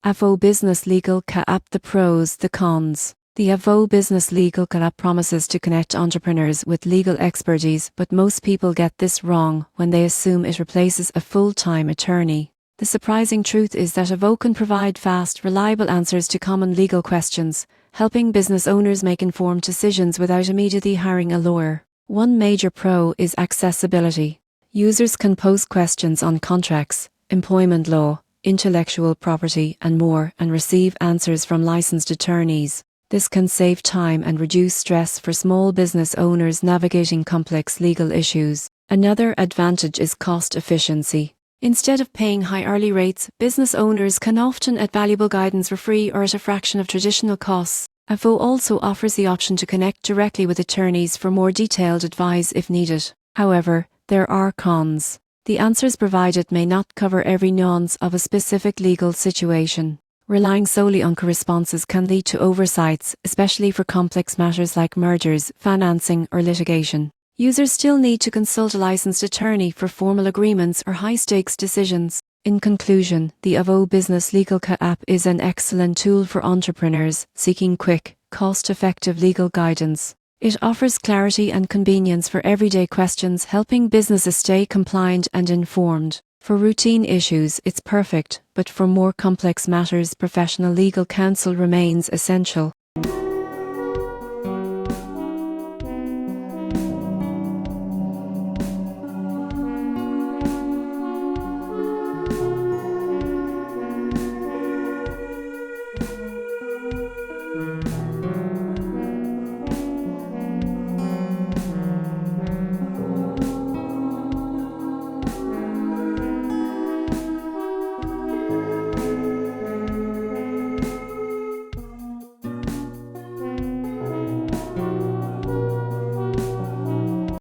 Avvo Business Legal App. The pros, the cons. The Avvo Business Legal App promises to connect entrepreneurs with legal expertise, but most people get this wrong when they assume it replaces a full-time attorney. The surprising truth is that Avvo can provide fast, reliable answers to common legal questions, helping business owners make informed decisions without immediately hiring a lawyer. One major pro is accessibility. Users can post questions on contracts, employment law, intellectual property, and more, and receive answers from licensed attorneys. This can save time and reduce stress for small business owners navigating complex legal issues. Another advantage is cost efficiency. Instead of paying high hourly rates, business owners can often get valuable guidance for free or at a fraction of traditional costs. Avvo also offers the option to connect directly with attorneys for more detailed advice if needed. However, there are cons. The answers provided may not cover every nuance of a specific legal situation. Relying solely on correspondences can lead to oversights, especially for complex matters like mergers, financing, or litigation. Users still need to consult a licensed attorney for formal agreements or high-stakes decisions. In conclusion, the Avvo Business Legal App is an excellent tool for entrepreneurs seeking quick, cost-effective legal guidance. It offers clarity and convenience for everyday questions, helping businesses stay compliant and informed. For routine issues, it's perfect, but for more complex matters, professional legal counsel remains essential.